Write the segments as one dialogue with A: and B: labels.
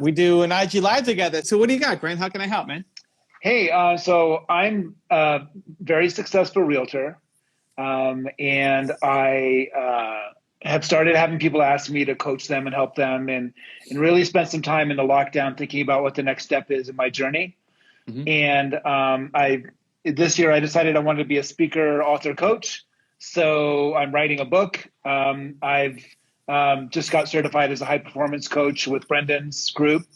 A: We do an IG Live together. So what do you got, Grant? How can I help, man?
B: Hey, so I'm a very successful realtor, and I have started having people ask me to coach them and help them, and really spent some time in the lockdown thinking about what the next step is in my journey.
A: Mm-hmm.
B: And this year I decided I wanted to be a speaker, author, coach. So I'm writing a book. I've just got certified as a high performance coach with Brendan's group,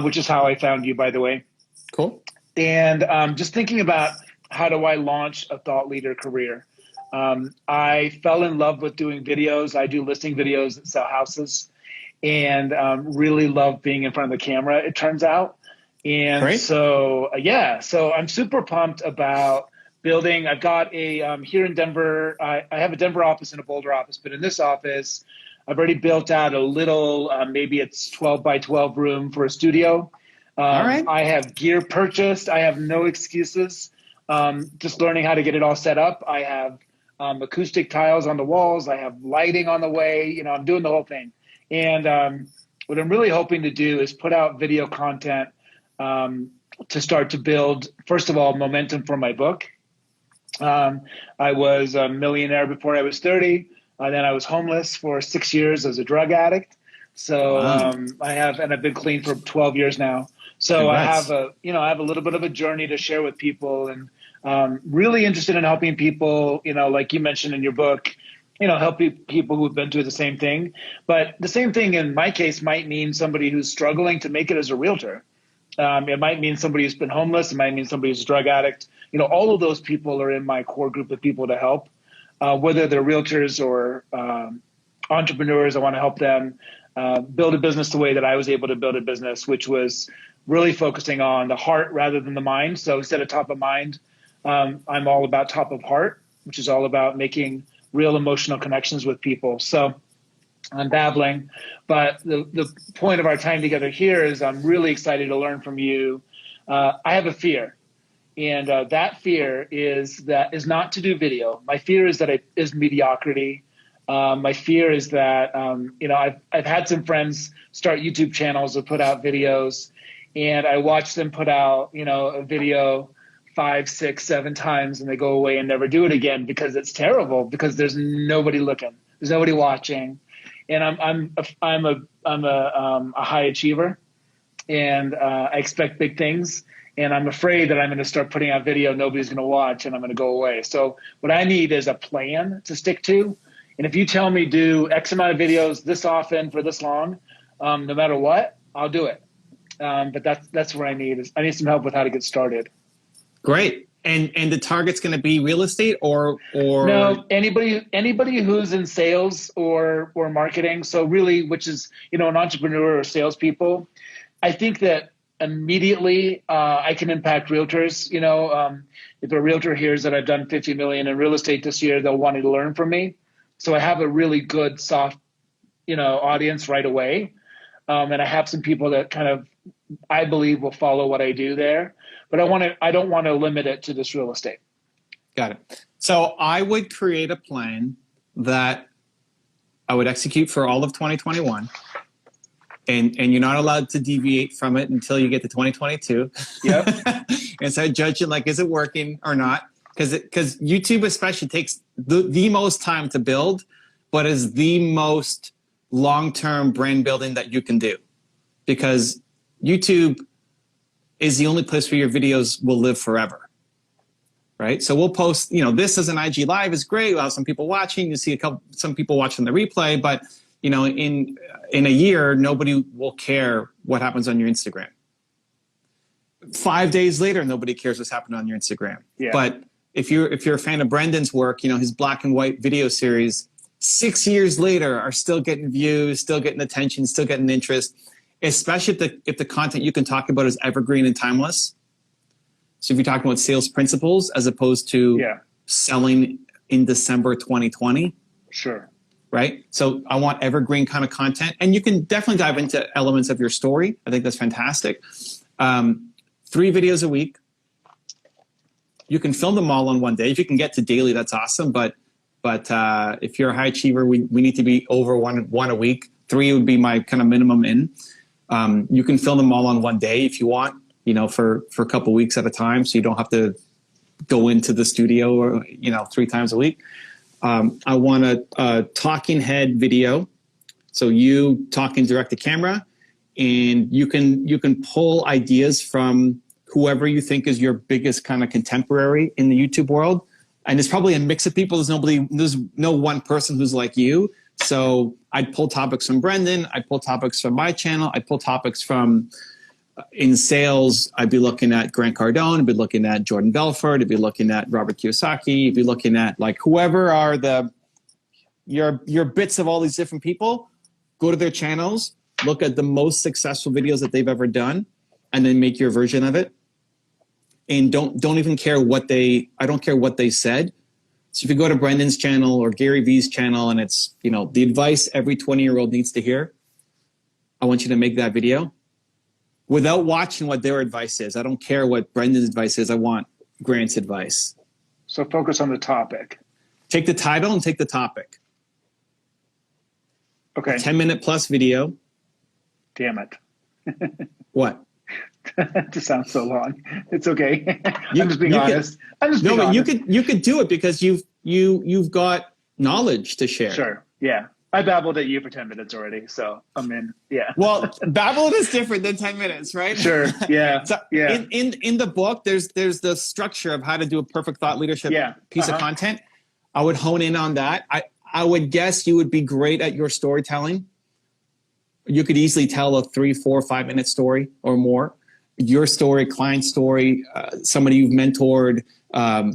B: which is how I found you, by the way.
A: Cool.
B: And just thinking about how do I launch a thought leader career. I fell in love with doing videos. I do listing videos that sell houses, and really love being in front of the camera, it turns out. And
A: Great.
B: so I'm super pumped about building. I've got a here in Denver. I have a Denver office and a Boulder office, but in this office, I've already built out a little, maybe it's 12 by 12 room for a studio.
A: All right.
B: I have gear purchased. I have no excuses. Just learning how to get it all set up. I have acoustic tiles on the walls. I have lighting on the way. You know, I'm doing the whole thing. And what I'm really hoping to do is put out video content to start to build, first of all, momentum for my book. I was a millionaire before I was 30. Then I was homeless for 6 years as a drug addict. So
A: Wow.
B: I've been clean for 12 years now. So
A: Congrats.
B: I have a little bit of a journey to share with people, and really interested in helping people, like you mentioned in your book, helping people who've been through the same thing. But the same thing in my case might mean somebody who's struggling to make it as a realtor. It might mean somebody who's been homeless. It might mean somebody who's a drug addict. All of those people are in my core group of people to help, whether they're realtors or entrepreneurs. I want to help them build a business the way that I was able to build a business, which was really focusing on the heart rather than the mind. So instead of top of mind, I'm all about top of heart, which is all about making real emotional connections with people. So I'm babbling, but the point of our time together here is I'm really excited to learn from you. I have a fear, and that fear is not to do video. My fear is that it is mediocrity. My fear is that I've had some friends start YouTube channels or put out videos, and I watch them put out a video 5, 6, 7 times, and they go away and never do it again because it's terrible, because there's nobody looking, there's nobody watching. And I'm a high achiever, and I expect big things. And I'm afraid that I'm going to start putting out video nobody's going to watch, and I'm going to go away. So what I need is a plan to stick to. And if you tell me do X amount of videos this often for this long, no matter what, I'll do it. But that's what I need. I need some help with how to get started.
A: Great. And the target's going to be real estate or
B: no, anybody who's in sales or marketing. So really, which is an entrepreneur or salespeople. I think that immediately I can impact realtors. If a realtor hears that I've done 50 million in real estate this year, they'll want to learn from me. So I have a really good soft, audience right away, and I have some people that kind of I believe will follow what I do there. But I don't want to limit it to this real estate.
A: Got it. So I would create a plan that I would execute for all of 2021. And you're not allowed to deviate from it until you get to 2022.
B: Yep.
A: And so judging like, is it working or not? Because YouTube especially takes the most time to build, but is the most long-term brand building that you can do. Because YouTube is the only place where your videos will live forever, right? So we'll post, this as an IG Live is great. We'll have some people watching. You see some people watching the replay, but in a year, nobody will care what happens on your Instagram. 5 days later, nobody cares what's happened on your Instagram.
B: Yeah.
A: But if you're a fan of Brendan's work, his black and white video series, 6 years later are still getting views, still getting attention, still getting interest. Especially if the content you can talk about is evergreen and timeless. So if you're talking about sales principles as opposed to selling in December 2020.
B: Sure.
A: Right? So I want evergreen kind of content. And you can definitely dive into elements of your story. I think that's fantastic. 3 videos a week. You can film them all on one day. If you can get to daily, that's awesome. But if you're a high achiever, we need to be over one a week. 3 would be my kind of minimum in. You can film them all on one day if you want, for a couple of weeks at a time, so you don't have to go into the studio or 3 times a week. I want a talking head video, so you talking direct to camera, and you can pull ideas from whoever you think is your biggest kind of contemporary in the YouTube world. And it's probably a mix of people. There's no one person who's like you. So I'd pull topics from Brendan. I'd pull topics from my channel. I'd pull topics from in sales. I'd be looking at Grant Cardone. I'd be looking at Jordan Belfort. I'd be looking at Robert Kiyosaki. I'd be looking at like whoever are your bits of all these different people. Go to their channels, look at the most successful videos that they've ever done, and then make your version of it. And don't even care I don't care what they said. So if you go to Brendan's channel or Gary Vee's channel and it's, the advice every 20-year-old needs to hear, I want you to make that video without watching what their advice is. I don't care what Brendan's advice is. I want Grant's advice.
B: So focus on the topic.
A: Take the title and take the topic.
B: Okay.
A: 10-minute plus video.
B: Damn it.
A: What?
B: That just sounds so long. It's okay. I'm just being honest. But
A: you could do it because you've got knowledge to share.
B: Sure. Yeah. I babbled at you for 10 minutes already, so I'm in. Yeah.
A: Well, babbling is different than 10 minutes, right?
B: Sure. Yeah.
A: So
B: yeah.
A: In the book, there's the structure of how to do a perfect thought leadership piece of content. I would hone in on that. I would guess you would be great at your storytelling. You could easily tell a 3, 4, 5 minute story or more. Your story, client story, somebody you've mentored,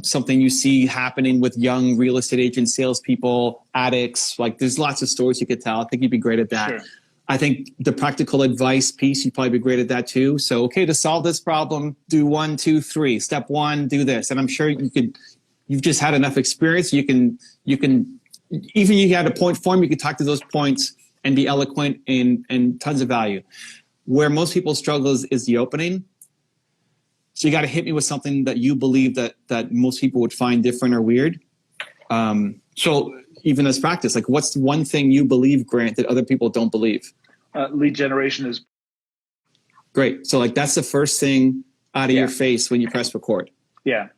A: something you see happening with young real estate agents, salespeople, addicts. Like there's lots of stories you could tell. I think you'd be great at that.
B: Sure.
A: I think the practical advice piece, you'd probably be great at that too. So, okay, to solve this problem, do 1, 2, 3. Step 1, do this. And I'm sure you've just had enough experience. You can, even you had a point form, you could talk to those points and be eloquent and tons of value. Where most people struggle is the opening. So you got to hit me with something that you believe that most people would find different or weird. So even as practice, like what's one thing you believe, Grant, that other people don't believe?
B: Lead generation is
A: great. So like that's the first thing out of your face when you press record.
B: Yeah.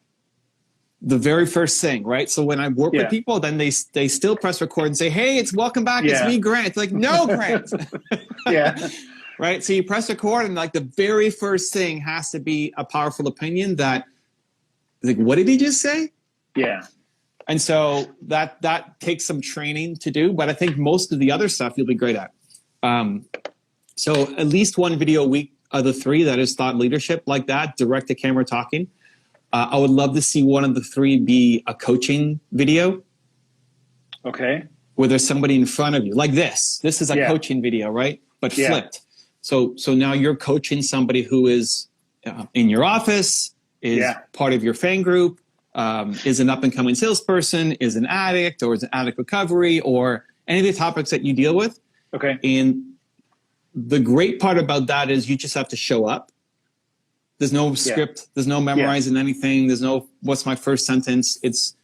A: The very first thing, right? So when I work with people, then they still press record and say, "Hey, it's welcome back. It's me, Grant." It's like, no, Grant.
B: Yeah.
A: Right. So you press record and like the very first thing has to be a powerful opinion that like, what did he just say?
B: Yeah.
A: And so that takes some training to do, but I think most of the other stuff you'll be great at. So at least one video a week of the 3 that is thought leadership like that, direct to camera talking. I would love to see one of the 3 be a coaching video.
B: Okay.
A: Where there's somebody in front of you like this. This is a coaching video, right? But flipped. So now you're coaching somebody who is in your office, is part of your fan group, is an up-and-coming salesperson, is an addict, or is an addict recovery, or any of the topics that you deal with.
B: Okay.
A: And the great part about that is you just have to show up. There's no script. There's no memorizing anything. There's no what's my first sentence. It's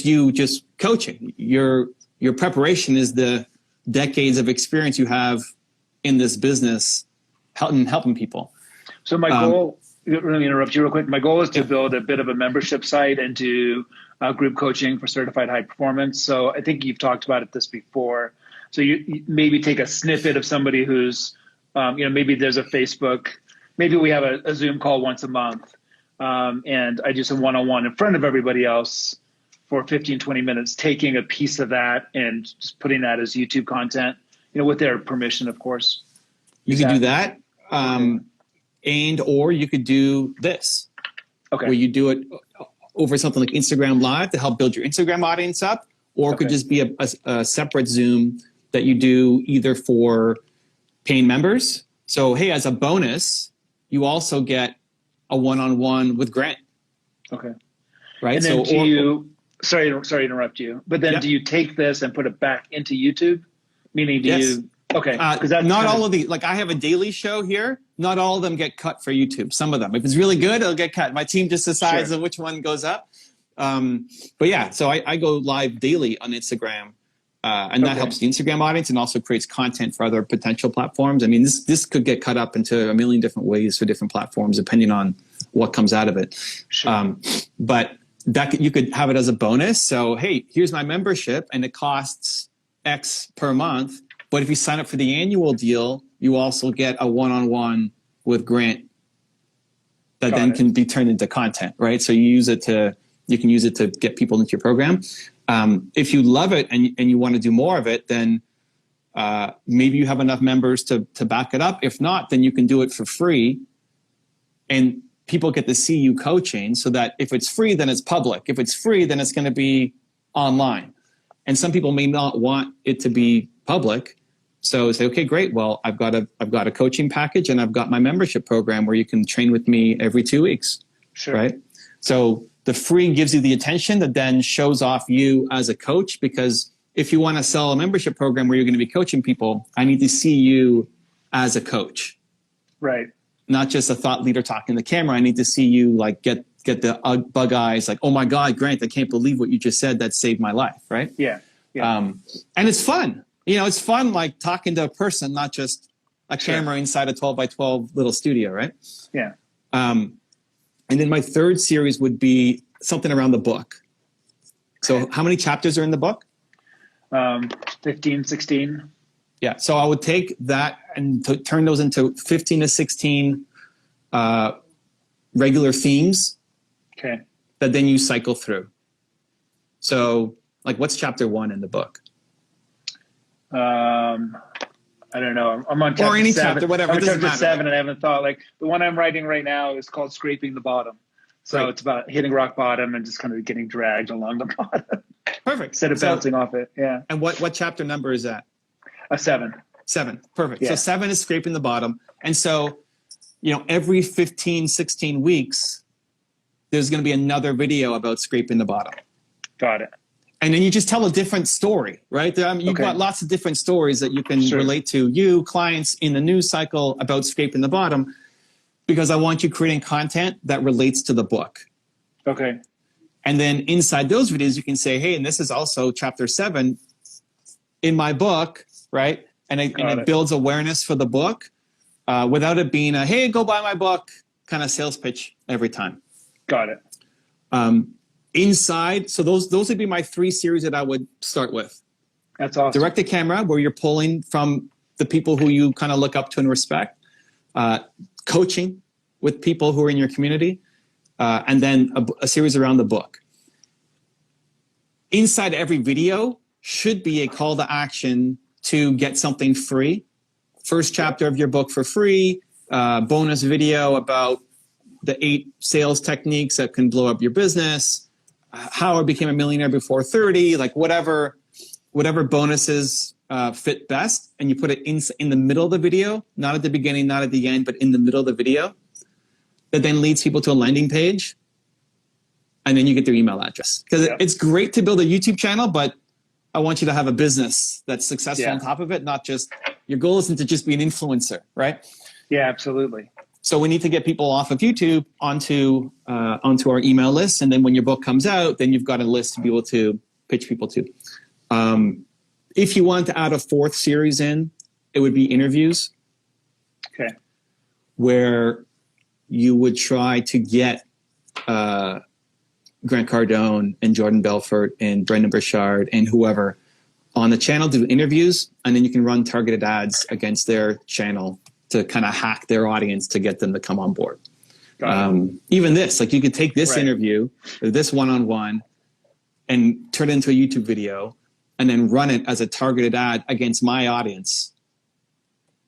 A: you just coaching. Your preparation is the decades of experience you have in this business, helping people.
B: So my goal, let me interrupt you real quick. My goal is to build a bit of a membership site and do group coaching for certified high performance. So I think you've talked about this before. So you maybe take a snippet of somebody who's, maybe there's a Facebook, maybe we have a Zoom call once a month, and I do some one-on-one in front of everybody else for 15, 20 minutes, taking a piece of that and just putting that as YouTube content. With their permission, of course.
A: You could do that, or you could do this, where you do it over something like Instagram Live to help build your Instagram audience up, or it could just be a separate Zoom that you do either for paying members. So, hey, as a bonus, you also get a one-on-one with Grant. Okay. Right.
B: And then sorry to interrupt you, but then do you take this and put it back into YouTube? Meaning, you? Okay. Because
A: not all of the, like I have a daily show here. Not all of them get cut for YouTube. Some of them, if it's really good, it'll get cut. My team just decides on which one goes up. But yeah, so I go live daily on Instagram. And that helps the Instagram audience and also creates content for other potential platforms. I mean, this could get cut up into a million different ways for different platforms, depending on what comes out of it.
B: Sure.
A: But that you could have it as a bonus. So, hey, here's my membership and it costs X per month. But if you sign up for the annual deal, you also get a one-on-one with Grant that then can be turned into content, right? So you can use it to get people into your program. If you love it and you want to do more of it, then maybe you have enough members to back it up. If not, then you can do it for free, and people get to see you coaching, so that if it's free, then it's public. If it's free, then it's going to be online. And some people may not want it to be public. So say, okay, great. Well, I've got a coaching package and I've got my membership program where you can train with me every 2 weeks.
B: Sure.
A: Right. So the free gives you the attention that then shows off you as a coach, because if you want to sell a membership program where you're going to be coaching people, I need to see you as a coach.
B: Right.
A: Not just a thought leader talking to the camera. I need to see you like get the bug eyes, like, oh my God, Grant, I can't believe what you just said. That saved my life. Right.
B: Yeah.
A: And it's fun. It's fun like talking to a person, not just a camera inside a 12 by 12 little studio. Right.
B: Yeah.
A: And then my third series would be something around the book. So how many chapters are in the book?
B: 15, 16.
A: Yeah. So I would take that and turn those into 15 to 16 regular themes that then you cycle through. So like, what's chapter 1 in the book?
B: I don't know. I'm on chapter
A: or any
B: 7.
A: chapter, whatever.
B: I'm on chapter
A: matter.
B: 7, and I haven't thought. Like the one I'm writing right now is called "Scraping the Bottom." So it's about hitting rock bottom and just kind of getting dragged along the bottom.
A: Perfect.
B: Instead of bouncing off it. Yeah.
A: And what chapter number is that?
B: 7.
A: 7. Perfect.
B: Yeah.
A: So 7 is scraping the bottom. And so, every 15, 16 weeks, there's going to be another video about scraping the bottom.
B: Got it.
A: And then you just tell a different story, right? You've got lots of different stories that you can relate to, you, clients in the news cycle about scraping the bottom, because I want you creating content that relates to the book.
B: Okay.
A: And then inside those videos, you can say, hey, and this is also chapter 7 in my book, right? And it builds awareness for the book without it being a, hey, go buy my book kind of sales pitch every time.
B: Got it.
A: Inside, so those would be my 3 series that I would start with.
B: That's awesome.
A: Direct to camera, where you're pulling from the people who you kind of look up to and respect. Coaching with people who are in your community. And then a series around the book. Inside every video should be a call to action to get something free. First chapter of your book for free. Bonus video about the 8 sales techniques that can blow up your business. How I became a millionaire before 30, like whatever bonuses fit best, and you put it in the middle of the video, not at the beginning, not at the end, but in the middle of the video. That then leads people to a landing page, and then you get their email address. Because it's great to build a YouTube channel, but I want you to have a business that's successful on top of it, not just, your goal isn't to just be an influencer, right?
B: Yeah, absolutely. So
A: we need to get people off of YouTube onto our email list. And then when your book comes out, then you've got a list to be able to pitch people to. If you want to add a 4th series in, it would be interviews.
B: Okay.
A: Where you would try to get Grant Cardone and Jordan Belfort and Brendan Burchard and whoever on the channel to do interviews. And then you can run targeted ads against their channel to kind of hack their audience to get them to come on board. Even this, like you could take this interview, this one-on-one, and turn it into a YouTube video and then run it as a targeted ad against my audience.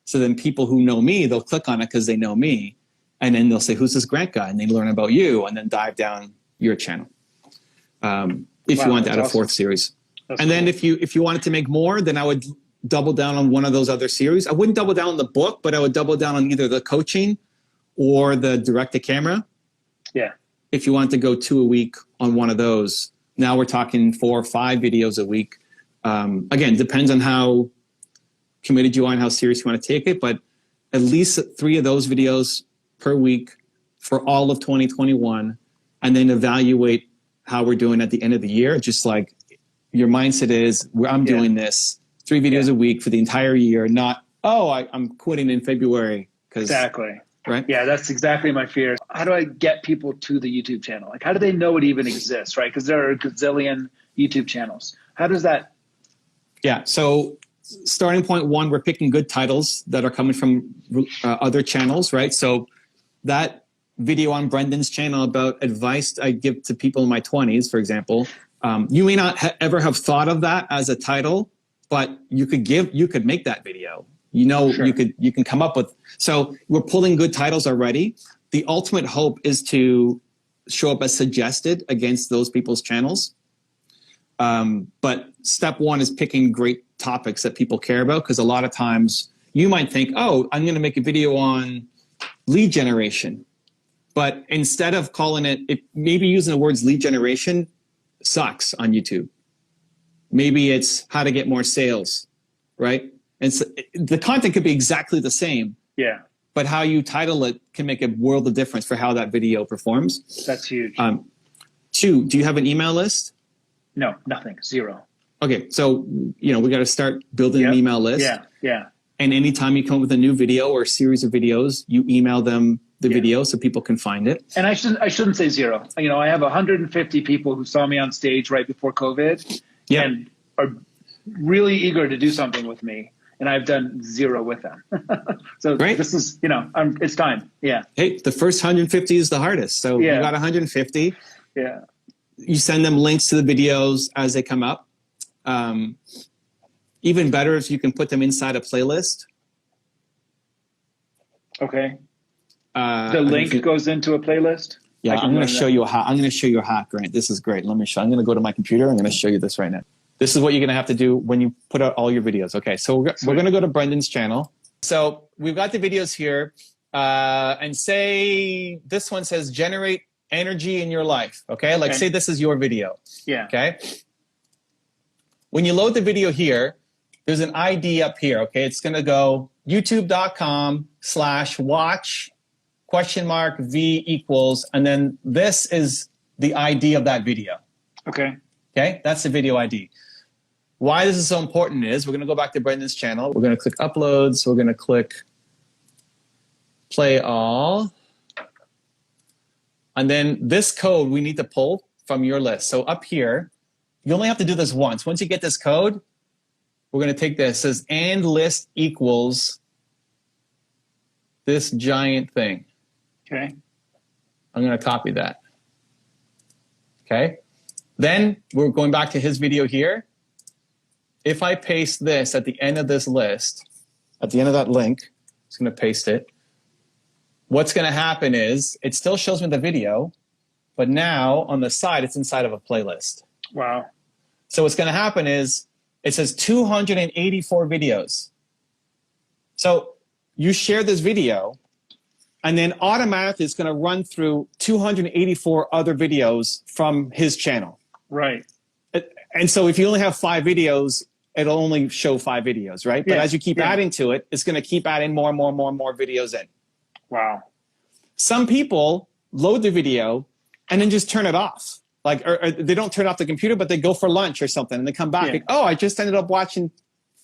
A: So then people who know me, they'll click on it because they know me. And then they'll say, who's this Grant guy? And they learn about you and then dive down your channel. If you want to add a 4th series. That's and cool. Then if you wanted to make more, then I would double down on one of those other series. I wouldn't double down on the book, but I would double down on either the coaching or the direct to camera. Yeah. If you want to go 2 a week on one of those, now we're talking 4 or 5 videos a week. Again, depends on how committed you are and how serious you want to take it, but at least 3 of those videos per week for all of 2021, and then evaluate how we're doing at the end of the year. Just like your mindset is, I'm doing this 3 videos a week for the entire year, not, I'm quitting in February.
B: Exactly.
A: Right?
B: Yeah, that's exactly my fear. How do I get people to the YouTube channel? Like, how do they know it even exists, right? Because there are a gazillion YouTube channels. How does that?
A: Yeah, so starting point 1, we're picking good titles that are coming from other channels, right? So that video on Brendan's channel about advice I give to people in my 20s, for example, you may not ever have thought of that as a title, but you could make that video. Sure. You can come up with. So we're pulling good titles already. The ultimate hope is to show up as suggested against those people's channels. But step 1 is picking great topics that people care about, because a lot of times you might think, I'm going to make a video on lead generation. But instead of calling it, maybe using the words lead generation sucks on YouTube. Maybe it's how to get more sales, right? And so the content could be exactly the same.
B: Yeah.
A: But how you title it can make a world of difference for how that video performs.
B: That's huge.
A: 2, do you have an email list?
B: No, nothing. 0.
A: Okay, so we got to start building an email list.
B: Yeah.
A: And anytime you come up with a new video or a series of videos, you email them the video so people can find it.
B: And I shouldn't say 0. I have 150 people who saw me on stage right before COVID and are really eager to do something with me. And I've done 0 with them. So This is, it's time. Yeah.
A: Hey, the first 150 is the hardest. So you got 150.
B: Yeah.
A: You send them links to the videos as they come up. Even better if you can put them inside a playlist.
B: Okay. The link goes into a playlist?
A: Yeah, I'm going to show you a hack, Grant. This is great. Let me show. I'm going to go to my computer. I'm going to show you this right now. This is what you're going to have to do when you put out all your videos. Okay, so we're going to go to Brendan's channel. So we've got the videos here. And say this one says generate energy in your life. Okay, like say this is your video.
B: Yeah.
A: Okay. When you load the video here, there's an ID up here. Okay, it's going to go youtube.com/watch $V equals, and then this is the ID of that video.
B: Okay.
A: Okay, that's the video ID. Why this is so important is we're going to go back to Brendan's channel. We're going to click uploads. We're going to click play all. And then this code we need to pull from your list. So up here, you only have to do this once. Once you get this code, we're going to take this. It says and list equals this giant thing.
B: Okay.
A: I'm going to copy that. Okay. Then we're going back to his video here. If I paste this at the end of this list, at the end of that link, it's going to paste it. What's going to happen is it still shows me the video, but now on the side, it's inside of a playlist.
B: Wow.
A: So what's going to happen is it says 284 videos. So you share this video, and then automatically it's going to run through 284 other videos from his channel.
B: Right.
A: And so if you only have 5 videos, it'll only show 5 videos, right? But as you keep adding to it, it's going to keep adding more and more and more and more videos in.
B: Wow.
A: Some people load the video and then just turn it off. Like, or they don't turn off the computer, but they go for lunch or something and they come back.
B: Yeah.
A: Like, I just ended up watching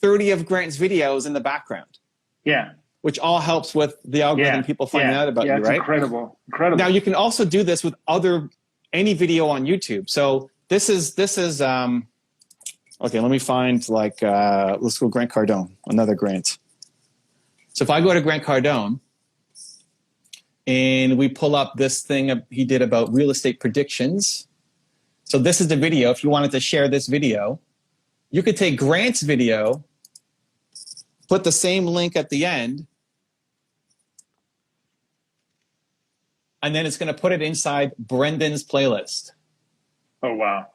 A: 30 of Grant's videos in the background.
B: Yeah.
A: Which all helps with the algorithm, people finding out about you, right?
B: Incredible.
A: Now you can also do this with any video on YouTube. So this is okay, let me find let's go Grant Cardone, another Grant. So if I go to Grant Cardone and we pull up this thing he did about real estate predictions. So this is the video. If you wanted to share this video, you could take Grant's video, put the same link at the end, and then it's going to put it inside Brendan's playlist.
B: Oh, wow.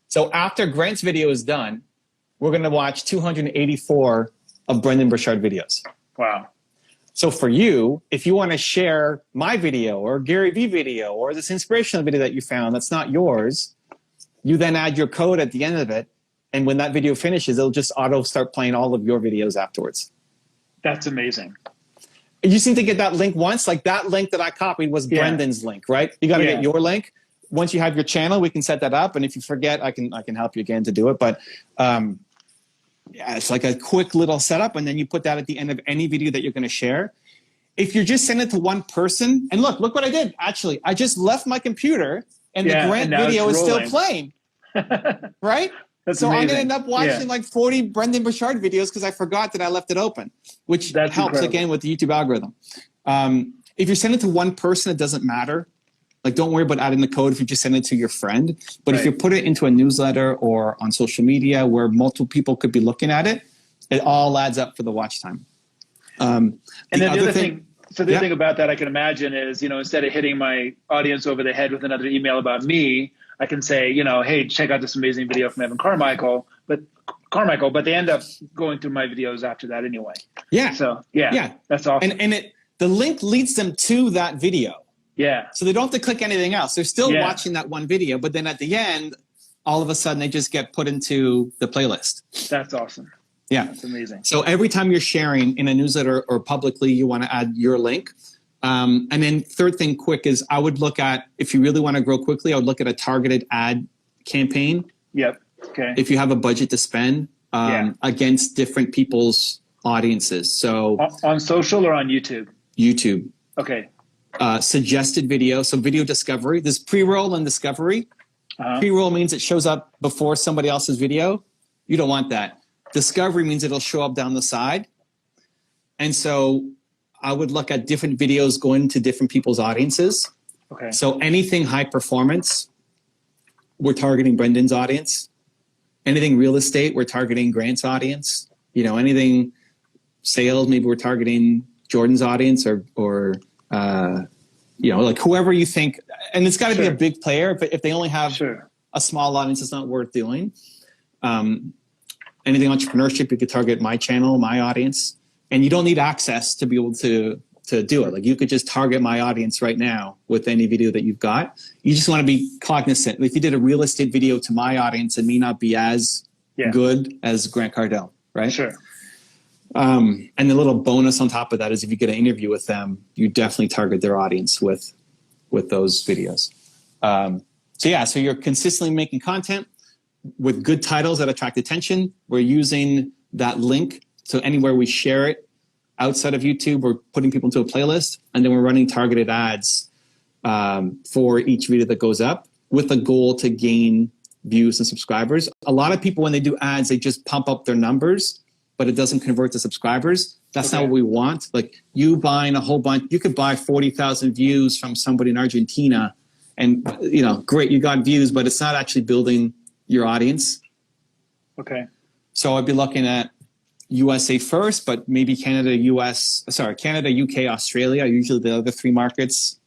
A: So after Grant's video is done, we're going to watch 284 of Brendan Burchard videos.
B: Wow.
A: So for you, if you want to share my video or Gary Vee video or this inspirational video that you found that's not yours, you then add your code at the end of it. And when that video finishes, it'll just auto start playing all of your videos afterwards.
B: That's amazing.
A: You just need to get that link once. Like that link that I copied was Brendan's link, right? You got to get your link. once you have your channel, we can set that up. And if you forget, I can help you again to do it. But yeah, it's like a quick little setup. And then you put that at the end of any video that you're going to share. If you're just sending it to one person, and look what I did. Actually, I just left my computer and the grant video is still playing. Right?
B: That's
A: so
B: amazing.
A: I'm going to end up watching like 40 Brendan Burchard videos because I forgot that I left it open, which helps incredible. Again with the YouTube algorithm. If you're sending it to one person, it doesn't matter. Like, don't worry about adding the code if you just send it to your friend. But if you put it into a newsletter or on social media where multiple people could be looking at it, it all adds up for the watch time.
B: And then the other thing, so the other thing about that I can imagine is, instead of hitting my audience over the head with another email about me, I can say, hey, check out this amazing video from Evan Carmichael, but they end up going through my videos after that anyway. Yeah. So that's awesome.
A: And the link leads them to that video.
B: Yeah.
A: So they don't have to click anything else. They're still watching that one video, but then at the end, all of a sudden they just get put into the playlist.
B: That's awesome.
A: Yeah.
B: That's amazing.
A: So every time you're sharing in a newsletter or publicly, you want to add your link. And then third thing quick is I would look at, if you really want to grow quickly, I would look at a targeted ad campaign.
B: Yep. Okay.
A: If you have a budget to spend against different people's audiences. So
B: on social or on YouTube?
A: YouTube.
B: Okay.
A: Suggested video. So video discovery. There's pre-roll and discovery. Pre-roll means it shows up before somebody else's video. You don't want that. Discovery means it'll show up down the side. And so I would look at different videos going to different people's audiences.
B: Okay.
A: So anything high performance, we're targeting Brendan's audience. Anything real estate, we're targeting Grant's audience. Anything sales, maybe we're targeting Jordan's audience or like whoever you think. And it's got to be a big player, but if they only have a small audience, it's not worth doing. Anything entrepreneurship, you could target my channel, my audience. And you don't need access to be able to do it. Like, you could just target my audience right now with any video that you've got. You just want to be cognizant. If you did a real estate video to my audience, it may not be as good as Grant Cardone, right?
B: Sure.
A: And the little bonus on top of that is if you get an interview with them, you definitely target their audience with those videos. So you're consistently making content with good titles that attract attention. We're using that link. So anywhere we share it outside of YouTube, we're putting people into a playlist, and then we're running targeted ads for each video that goes up with a goal to gain views and subscribers. A lot of people, when they do ads, they just pump up their numbers, but it doesn't convert to subscribers. That's not what we want. Like, you buying a whole bunch, you could buy 40,000 views from somebody in Argentina and, great, you got views, but it's not actually building your audience.
B: Okay.
A: So I'd be looking at USA first, but maybe Canada, UK, Australia are usually the other three markets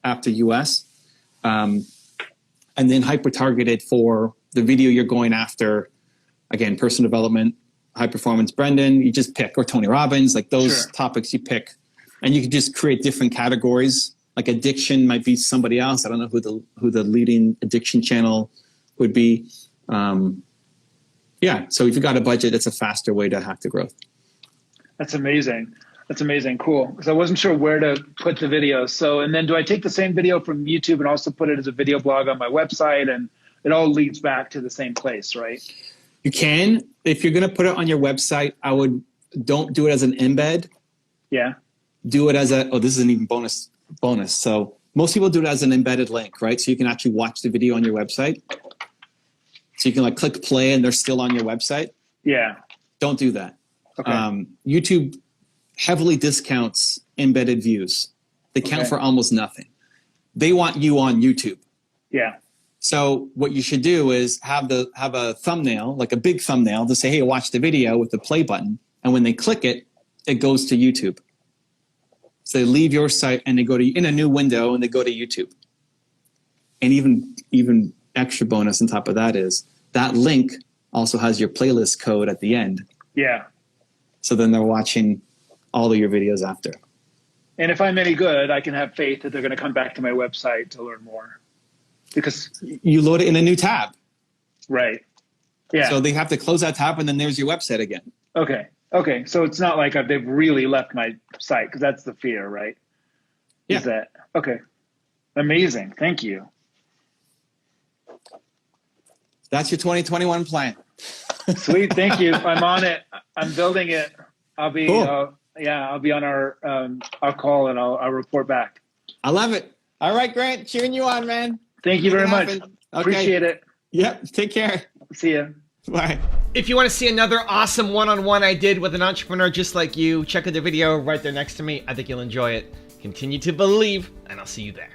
A: after US. And then hyper-targeted for the video you're going after. Again, personal development, high performance Brendan, you just pick, or Tony Robbins, like those topics you pick. And you can just create different categories. Like addiction might be somebody else. I don't know who the leading addiction channel would be. So if you got a budget, it's a faster way to hack the growth.
B: That's amazing. Cool. Because I wasn't sure where to put the video. So, and then do I take the same video from YouTube and also put it as a video blog on my website? And it all leads back to the same place, right?
A: You can. If you're going to put it on your website, don't do it as an embed.
B: Yeah.
A: Do it as this is an even bonus. So most people do it as an embedded link, right? So you can actually watch the video on your website. So you can click play and they're still on your website.
B: Yeah.
A: Don't do that.
B: Okay.
A: YouTube heavily discounts embedded views. They count for almost nothing. They want you on YouTube.
B: Yeah.
A: So what you should do is have a thumbnail, like a big thumbnail, to say, hey, watch the video with the play button. And when they click it, it goes to YouTube. So they leave your site and they go to in a new window and they go to YouTube. And even extra bonus on top of that is that link also has your playlist code at the end.
B: Yeah.
A: So then they're watching all of your videos after.
B: And if I'm any good, I can have faith that they're going to come back to my website to learn more. Because
A: you load it in a new tab.
B: Right. Yeah.
A: So they have to close that tab and then there's your website again.
B: Okay. So it's not like they've really left my site, because that's the fear, right?
A: Yeah.
B: Is that okay? Amazing. Thank you.
A: That's your 2021 plan.
B: Sweet. Thank you. I'm on it. I'm building it. I'll be,
A: Cool.
B: I'll be on our call and I'll report back.
A: I love it. All right, Grant, cheering you on, man.
B: Thank you very much.
A: Okay.
B: Appreciate it.
A: Yep. Take care.
B: See ya.
A: Bye.
C: If you want to see another awesome one-on-one I did with an entrepreneur just like you, check out the video right there next to me. I think you'll enjoy it. Continue to believe, and I'll see you there.